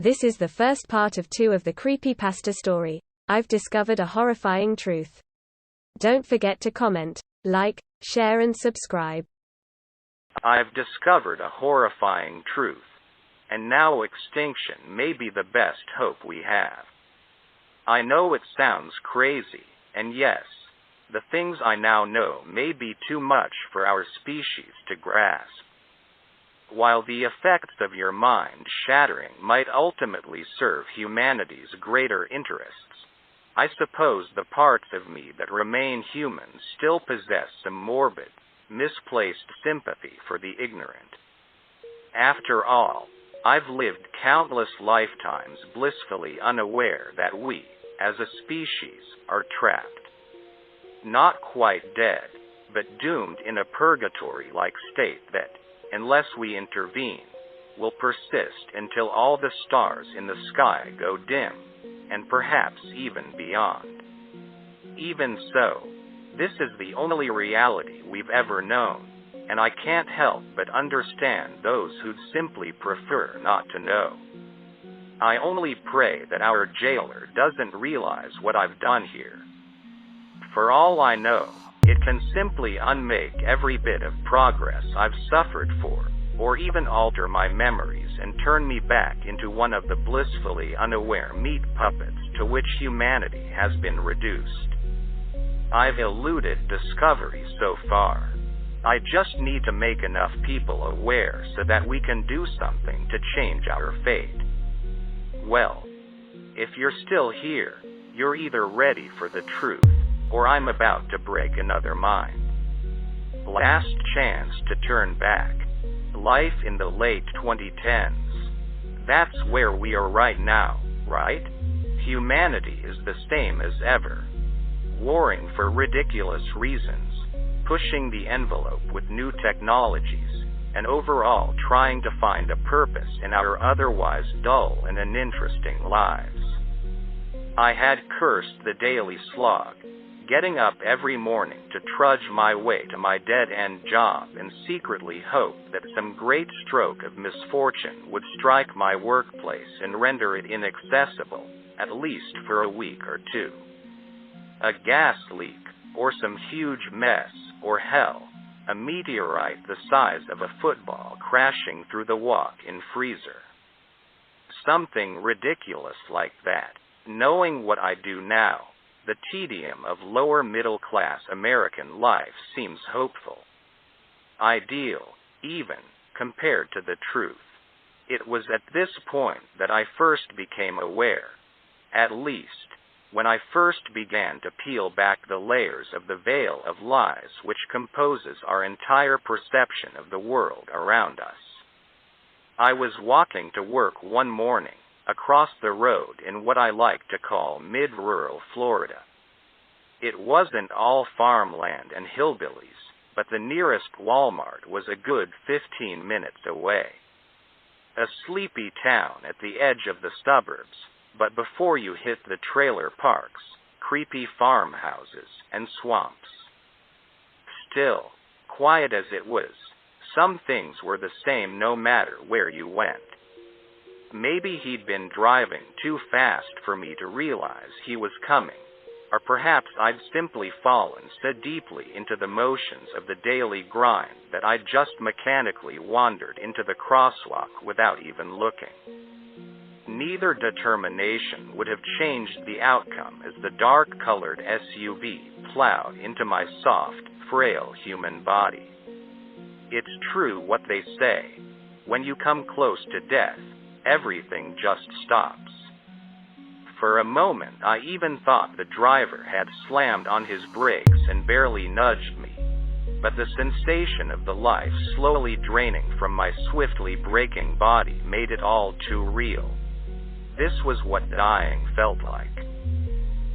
This is the first part of 2 of the Creepypasta story. I've discovered a horrifying truth. Don't forget to comment, like, share and subscribe. I've discovered a horrifying truth, and now extinction may be the best hope we have. I know it sounds crazy, and yes, the things I now know may be too much for our species to grasp. While the effects of your mind shattering might ultimately serve humanity's greater interests, I suppose the parts of me that remain human still possess some morbid, misplaced sympathy for the ignorant. After all, I've lived countless lifetimes blissfully unaware that we, as a species, are trapped. Not quite dead, but doomed in a purgatory-like state that, unless we intervene, will persist until all the stars in the sky go dim, and perhaps even beyond. Even so, this is the only reality we've ever known, and I can't help but understand those who'd simply prefer not to know. I only pray that our jailer doesn't realize what I've done here. For all I know, it can simply unmake every bit of progress I've suffered for, or even alter my memories and turn me back into one of the blissfully unaware meat puppets to which humanity has been reduced. I've eluded discovery so far. I just need to make enough people aware so that we can do something to change our fate. Well, if you're still here, you're either ready for the truth, or I'm about to break another mind. Last chance to turn back. Life in the late 2010s. That's where we are right now, right? Humanity is the same as ever. Warring for ridiculous reasons, pushing the envelope with new technologies, and overall trying to find a purpose in our otherwise dull and uninteresting lives. I had cursed the daily slog, getting up every morning to trudge my way to my dead-end job and secretly hope that some great stroke of misfortune would strike my workplace and render it inaccessible, at least for a week or two. A gas leak, or some huge mess, or hell, a meteorite the size of a football crashing through the walk-in freezer. Something ridiculous like that. Knowing what I do now, the tedium of lower-middle-class American life seems hopeful. Ideal, even, compared to the truth. It was at this point that I first became aware, at least, when I first began to peel back the layers of the veil of lies which composes our entire perception of the world around us. I was walking to work one morning, across the road in what I like to call mid-rural Florida. It wasn't all farmland and hillbillies, but the nearest Walmart was a good 15 minutes away. A sleepy town at the edge of the suburbs, but before you hit the trailer parks, creepy farmhouses, and swamps. Still, quiet as it was, some things were the same no matter where you went. Maybe he'd been driving too fast for me to realize he was coming, or perhaps I'd simply fallen so deeply into the motions of the daily grind that I'd just mechanically wandered into the crosswalk without even looking. Neither determination would have changed the outcome as the dark-colored SUV plowed into my soft, frail human body. It's true what they say. When you come close to death, everything just stops. For a moment I even thought the driver had slammed on his brakes and barely nudged me, but the sensation of the life slowly draining from my swiftly braking body made it all too real. This was what dying felt like.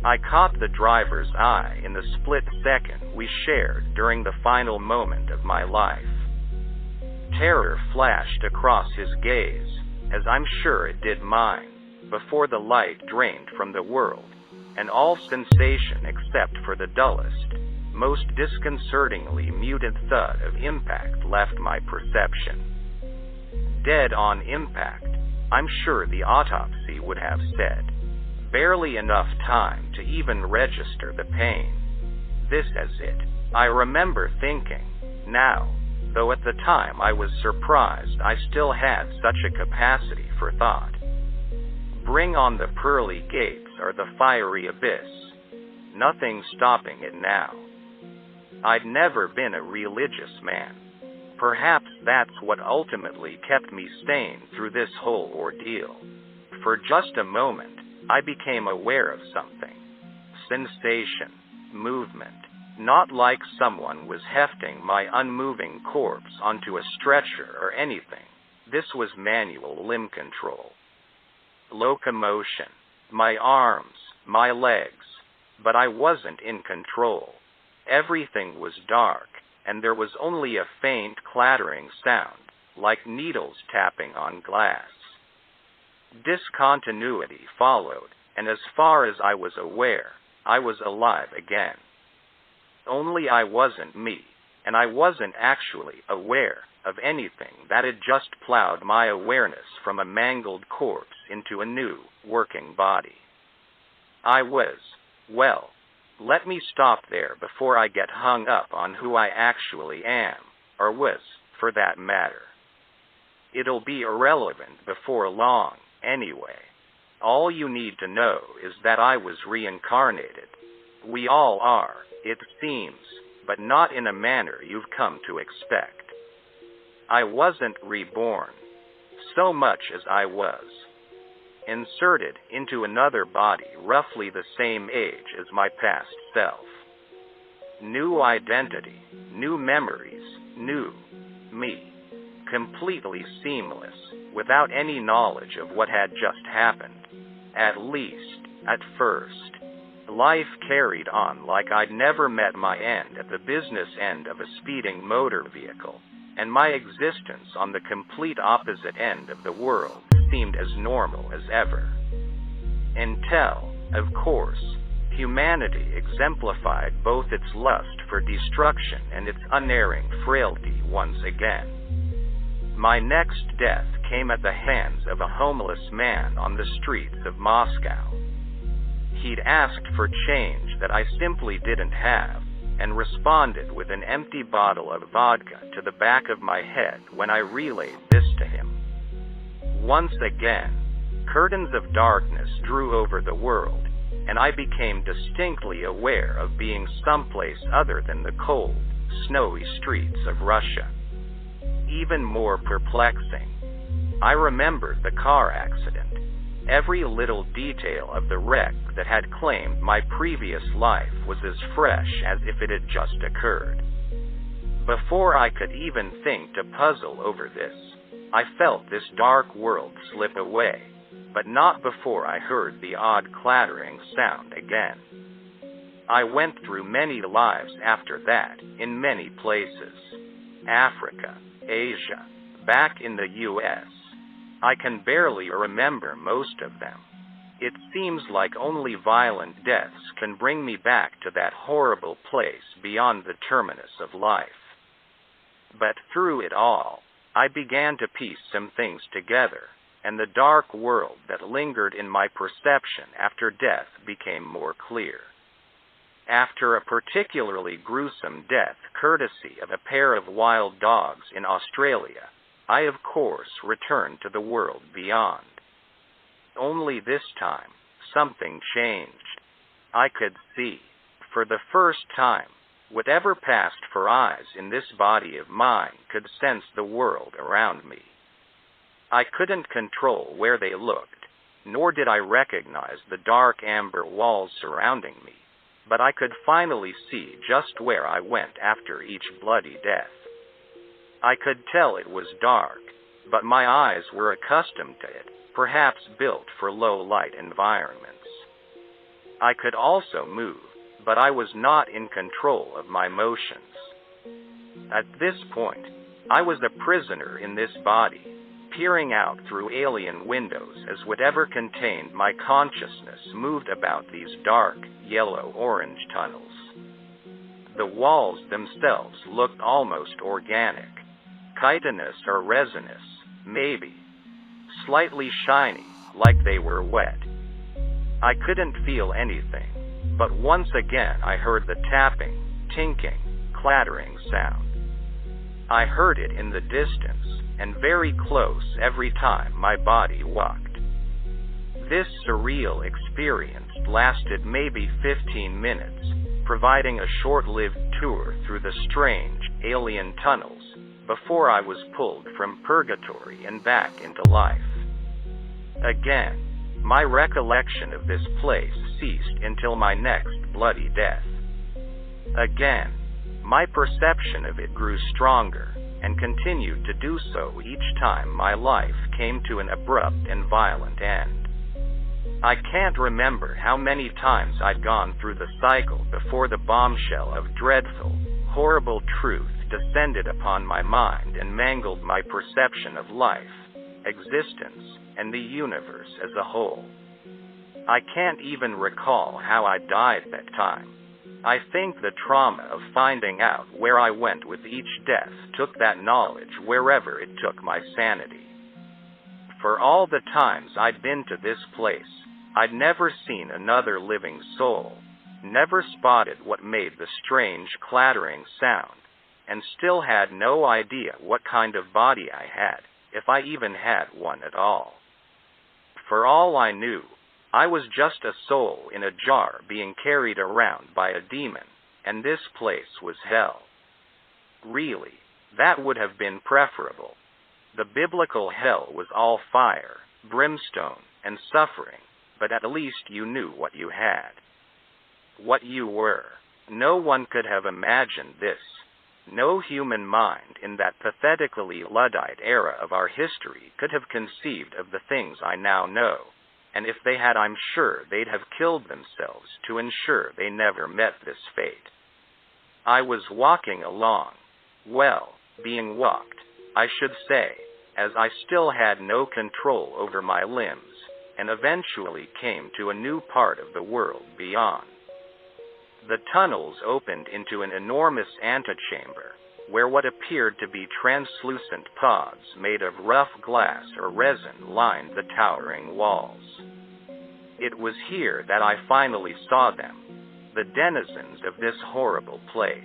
I caught the driver's eye in the split second we shared during the final moment of my life. Terror flashed across his gaze, as I'm sure it did mine, before the light drained from the world, and all sensation except for the dullest, most disconcertingly muted thud of impact left my perception. Dead on impact, I'm sure the autopsy would have said. Barely enough time to even register the pain. This is it, I remember thinking. Now, though at the time I was surprised I still had such a capacity for thought. Bring on the pearly gates or the fiery abyss. Nothing stopping it now. I'd never been a religious man. Perhaps that's what ultimately kept me sane through this whole ordeal. For just a moment, I became aware of something. Sensation, movement. Not like someone was hefting my unmoving corpse onto a stretcher or anything. This was manual limb control. Locomotion. My arms, my legs. But I wasn't in control. Everything was dark, and there was only a faint clattering sound, like needles tapping on glass. Discontinuity followed, and as far as I was aware, I was alive again. Only I wasn't me, and I wasn't actually aware of anything that had just plowed my awareness from a mangled corpse into a new, working body. I was, well, let me stop there before I get hung up on who I actually am, or was, for that matter. It'll be irrelevant before long, anyway. All you need to know is that I was reincarnated. We all are, it seems, but not in a manner you've come to expect. I wasn't reborn, so much as I was inserted into another body roughly the same age as my past self. New identity, new memories, new me. Completely seamless, without any knowledge of what had just happened. At least, at first. Life carried on like I'd never met my end at the business end of a speeding motor vehicle, and my existence on the complete opposite end of the world seemed as normal as ever. Until, of course, humanity exemplified both its lust for destruction and its unerring frailty once again. My next death came at the hands of a homeless man on the streets of Moscow. He'd asked for change that I simply didn't have, and responded with an empty bottle of vodka to the back of my head when I relayed this to him. Once again, curtains of darkness drew over the world, and I became distinctly aware of being someplace other than the cold, snowy streets of Russia. Even more perplexing, I remembered the car accident. Every little detail of the wreck that had claimed my previous life was as fresh as if it had just occurred. Before I could even think to puzzle over this, I felt this dark world slip away, but not before I heard the odd clattering sound again. I went through many lives after that, in many places. Africa, Asia, back in the U.S. I can barely remember most of them. It seems like only violent deaths can bring me back to that horrible place beyond the terminus of life. But through it all, I began to piece some things together, and the dark world that lingered in my perception after death became more clear. After a particularly gruesome death courtesy of a pair of wild dogs in Australia, I of course returned to the world beyond. Only this time, something changed. I could see, for the first time, whatever passed for eyes in this body of mine could sense the world around me. I couldn't control where they looked, nor did I recognize the dark amber walls surrounding me, but I could finally see just where I went after each bloody death. I could tell it was dark, but my eyes were accustomed to it, perhaps built for low-light environments. I could also move, but I was not in control of my motions. At this point, I was a prisoner in this body, peering out through alien windows as whatever contained my consciousness moved about these dark, yellow-orange tunnels. The walls themselves looked almost organic. Chitinous or resinous, maybe. slightly shiny, like they were wet. I couldn't feel anything, but once again I heard the tapping, tinking, clattering sound. I heard it in the distance, and very close every time my body walked. This surreal experience lasted maybe 15 minutes, providing a short-lived tour through the strange, alien tunnels, before I was pulled from purgatory and back into life. Again, my recollection of this place ceased until my next bloody death. Again, my perception of it grew stronger, and continued to do so each time my life came to an abrupt and violent end. I can't remember how many times I'd gone through the cycle before the bombshell of dreadful, horrible truth descended upon my mind and mangled my perception of life, existence, and the universe as a whole. I can't even recall how I died that time. I think the trauma of finding out where I went with each death took that knowledge wherever it took my sanity. For all the times I'd been to this place, I'd never seen another living soul, never spotted what made the strange clattering sound, and still had no idea what kind of body I had, if I even had one at all. For all I knew, I was just a soul in a jar being carried around by a demon, and this place was hell. Really, that would have been preferable. The biblical hell was all fire, brimstone, and suffering, but at least you knew what you had. What you were. No one could have imagined this. No human mind in that pathetically Luddite era of our history could have conceived of the things I now know, and if they had, I'm sure they'd have killed themselves to ensure they never met this fate. I was walking along. Well, being walked, I should say, as I still had no control over my limbs, and eventually came to a new part of the world beyond. The tunnels opened into an enormous antechamber, where what appeared to be translucent pods made of rough glass or resin lined the towering walls. It was here that I finally saw them, the denizens of this horrible place.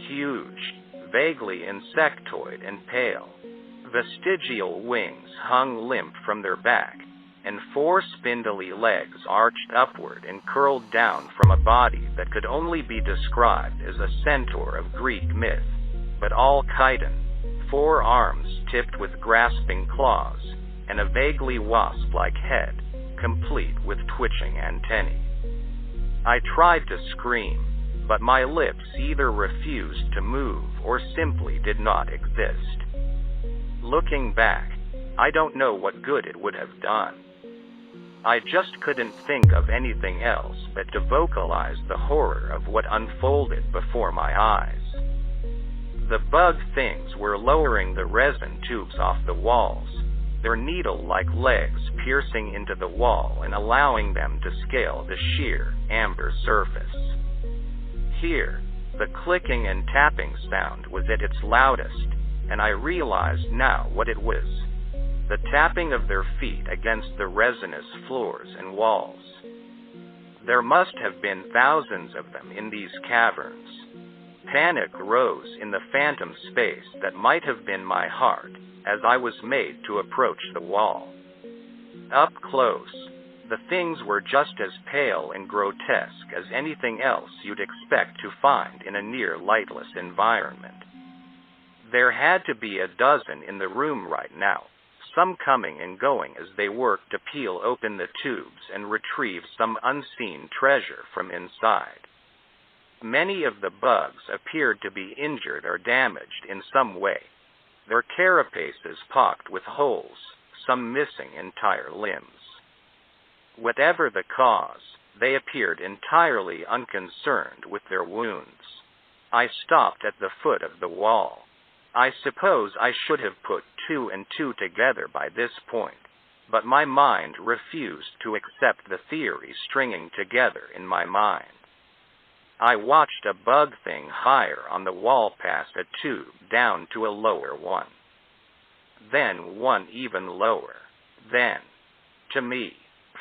Huge, vaguely insectoid and pale, vestigial wings hung limp from their back, and 4 spindly legs arched upward and curled down from a body that could only be described as a centaur of Greek myth, but all chitin, 4 arms tipped with grasping claws, and a vaguely wasp-like head, complete with twitching antennae. I tried to scream, but my lips either refused to move or simply did not exist. Looking back, I don't know what good it would have done. I just couldn't think of anything else but to vocalize the horror of what unfolded before my eyes. The bug things were lowering the resin tubes off the walls, their needle-like legs piercing into the wall and allowing them to scale the sheer, amber surface. Here, the clicking and tapping sound was at its loudest, and I realized now what it was. The tapping of their feet against the resinous floors and walls. There must have been thousands of them in these caverns. Panic rose in the phantom space that might have been my heart, as I was made to approach the wall. Up close, the things were just as pale and grotesque as anything else you'd expect to find in a near lightless environment. There had to be a dozen in the room right now, some coming and going as they worked to peel open the tubes and retrieve some unseen treasure from inside. Many of the bugs appeared to be injured or damaged in some way, their carapaces pocked with holes, some missing entire limbs. Whatever the cause, they appeared entirely unconcerned with their wounds. I stopped at the foot of the wall. I suppose I should have put 2 and 2 together by this point, but my mind refused to accept the theory stringing together in my mind. I watched a bug thing higher on the wall pass a tube down to a lower one. then one even lower. Then, to me,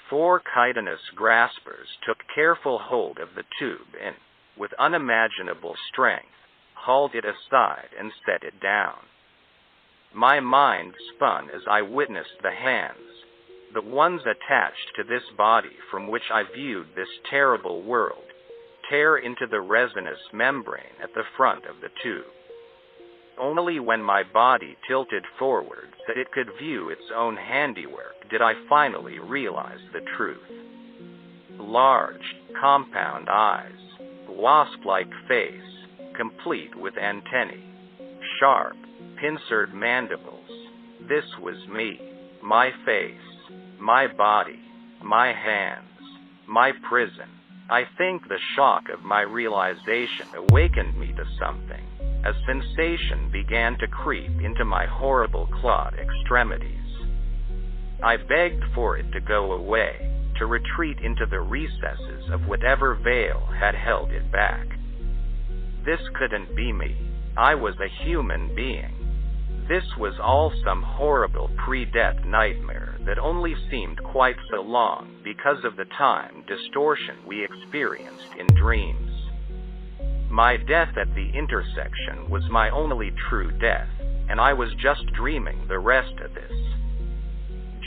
4 chitinous graspers took careful hold of the tube and, with unimaginable strength, hauled it aside and set it down. My mind spun as I witnessed the hands, the ones attached to this body from which I viewed this terrible world, tear into the resinous membrane at the front of the tube. Only when my body tilted forward that it could view its own handiwork did I finally realize the truth. Large, compound eyes, wasp-like face, complete with antennae, sharp, pincered mandibles. This was me, my face, my body, my hands, my prison. I think the shock of my realization awakened me to something. A sensation began to creep into my horrible clawed extremities. I begged for it to go away, to retreat into the recesses of whatever veil had held it back. This couldn't be me. I was a human being. This was all some horrible pre-death nightmare that only seemed quite so long because of the time distortion we experienced in dreams. My death at the intersection was my only true death, and I was just dreaming the rest of this.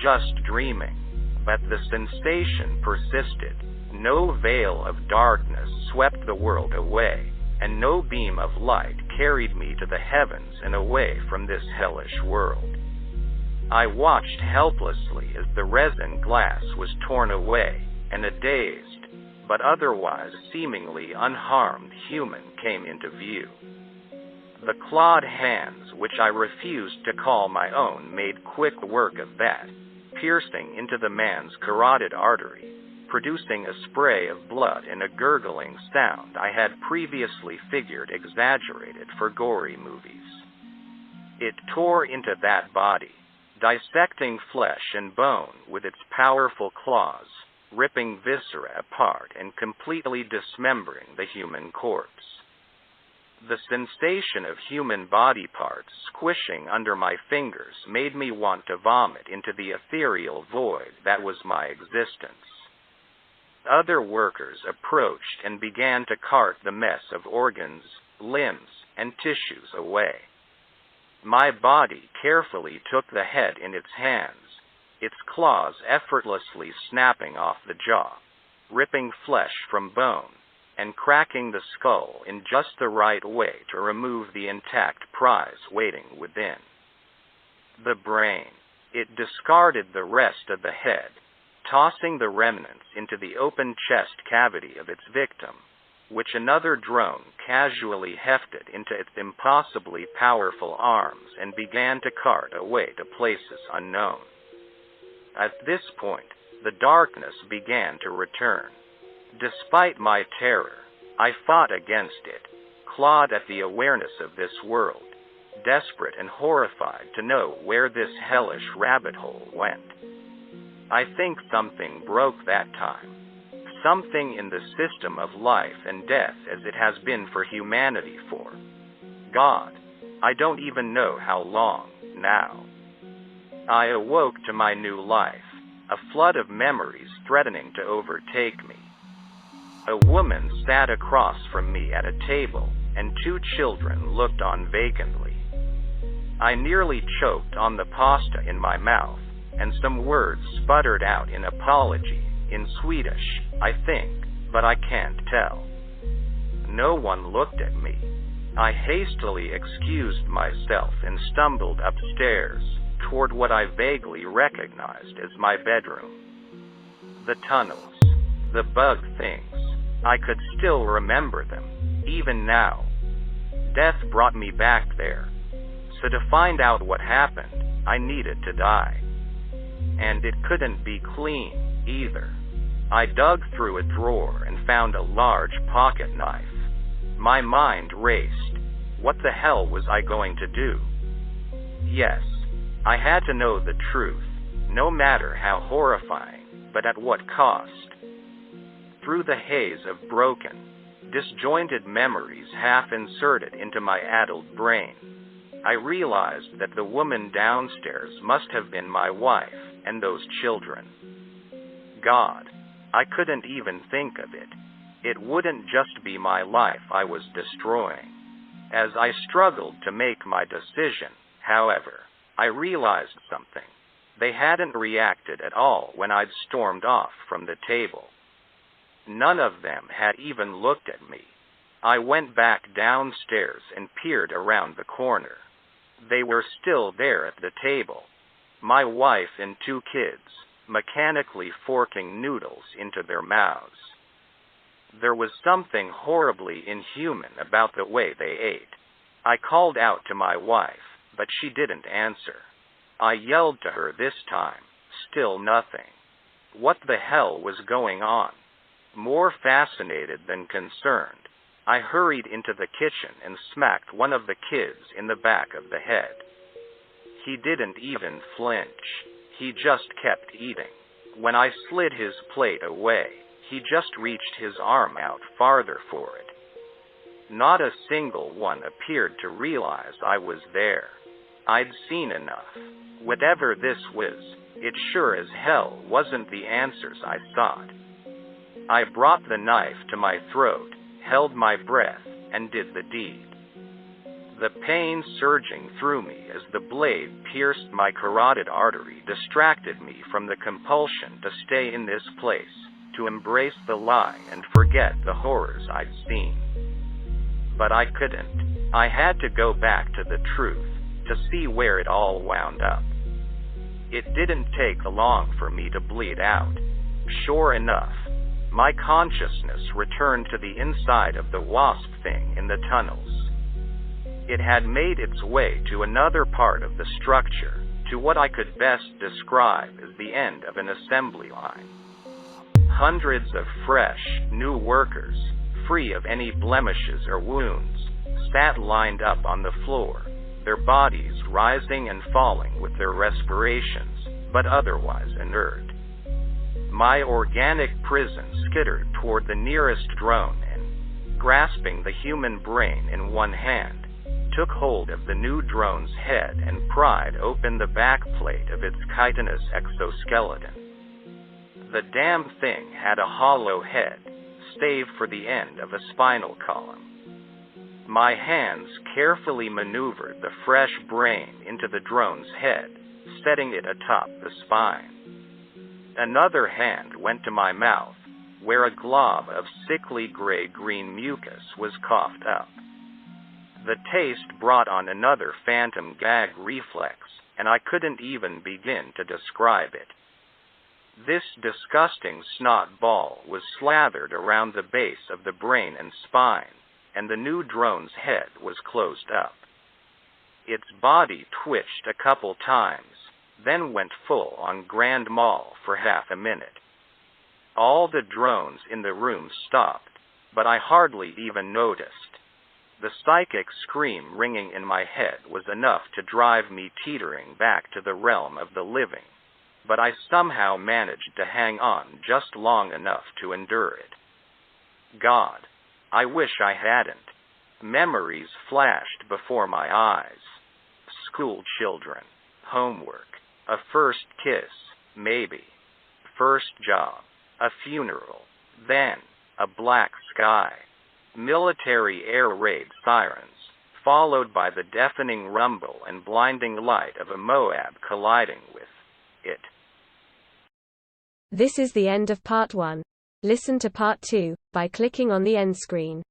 Just dreaming. But the sensation persisted. No veil of darkness swept the world away, and no beam of light carried me to the heavens and away from this hellish world. I watched helplessly as the resin glass was torn away, and a dazed, but otherwise seemingly unharmed human came into view. The clawed hands, which I refused to call my own, made quick work of that, piercing into the man's carotid artery, producing a spray of blood and a gurgling sound I had previously figured exaggerated for gory movies. It tore into that body, dissecting flesh and bone with its powerful claws, ripping viscera apart and completely dismembering the human corpse. The sensation of human body parts squishing under my fingers made me want to vomit into the ethereal void that was my existence. Other workers approached and began to cart the mess of organs, limbs, and tissues away. My body carefully took the head in its hands, its claws effortlessly snapping off the jaw, ripping flesh from bone, and cracking the skull in just the right way to remove the intact prize waiting within. The brain. It discarded the rest of the head, tossing the remnants into the open chest cavity of its victim, which another drone casually hefted into its impossibly powerful arms and began to cart away to places unknown. At this point, the darkness began to return. Despite my terror, I fought against it, clawed at the awareness of this world, desperate and horrified to know where this hellish rabbit hole went. I think something broke that time. Something in the system of life and death as it has been for humanity for, God, I don't even know how long now. I awoke to my new life, a flood of memories threatening to overtake me. A woman sat across from me at a table, and 2 children looked on vacantly. I nearly choked on the pasta in my mouth, and some words sputtered out in apology, in Swedish, I think, but I can't tell. No one looked at me. I hastily excused myself and stumbled upstairs, toward what I vaguely recognized as my bedroom. The tunnels, the bug things, I could still remember them, even now. Death brought me back there. So to find out what happened, I needed to die. And it couldn't be clean, either. I dug through a drawer and found a large pocket knife. My mind raced. What the hell was I going to do? Yes, I had to know the truth, no matter how horrifying, but at what cost? Through the haze of broken, disjointed memories half inserted into my addled brain, I realized that the woman downstairs must have been my wife, and those children. God. I couldn't even think of it. It wouldn't just be my life I was destroying. As I struggled to make my decision, however, I realized something. They hadn't reacted at all when I'd stormed off from the table. None of them had even looked at me. I went back downstairs and peered around the corner. They were still there at the table. My wife and 2 kids, mechanically forking noodles into their mouths. There was something horribly inhuman about the way they ate. I called out to my wife, but she didn't answer. I yelled to her this time, still nothing. What the hell was going on? More fascinated than concerned, I hurried into the kitchen and smacked one of the kids in the back of the head. He didn't even flinch. He just kept eating. When I slid his plate away, he just reached his arm out farther for it. Not a single one appeared to realize I was there. I'd seen enough. Whatever this was, it sure as hell wasn't the answers I sought. I brought the knife to my throat, held my breath, and did the deed. The pain surging through me as the blade pierced my carotid artery distracted me from the compulsion to stay in this place, to embrace the lie and forget the horrors I'd seen. But I couldn't. I had to go back to the truth, to see where it all wound up. It didn't take long for me to bleed out. Sure enough, my consciousness returned to the inside of the wasp thing in the tunnels. It had made its way to another part of the structure, to what I could best describe as the end of an assembly line. Hundreds of fresh, new workers, free of any blemishes or wounds, sat lined up on the floor, their bodies rising and falling with their respirations, but otherwise inert. My organic prison skittered toward the nearest drone and, grasping the human brain in one hand, took hold of the new drone's head and pried open the backplate of its chitinous exoskeleton. The damn thing had a hollow head, save for the end of a spinal column. My hands carefully maneuvered the fresh brain into the drone's head, setting it atop the spine. Another hand went to my mouth, where a glob of sickly gray-green mucus was coughed up. The taste brought on another phantom gag reflex, and I couldn't even begin to describe it. This disgusting snot ball was slathered around the base of the brain and spine, and the new drone's head was closed up. Its body twitched a couple times, then went full on Grand Mal for half a minute. All the drones in the room stopped, but I hardly even noticed. The psychic scream ringing in my head was enough to drive me teetering back to the realm of the living, but I somehow managed to hang on just long enough to endure it. God, I wish I hadn't. Memories flashed before my eyes. School children, homework, a first kiss, maybe. First job, a funeral, then a black sky. Military air raid sirens, followed by the deafening rumble and blinding light of a Moab colliding with it. This is the end of part 1. Listen to part 2 by clicking on the end screen.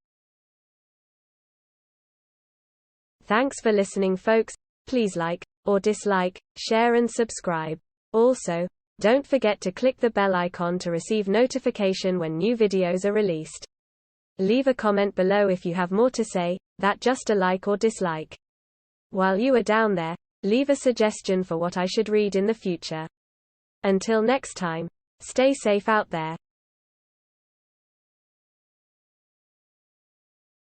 Thanks for listening, folks. Please like or dislike, share and subscribe. Also, don't forget to click the bell icon to receive notification when new videos are released. Leave a comment below if you have more to say, that just a like or dislike. While you are down there, leave a suggestion for what I should read in the future. Until next time, stay safe out there.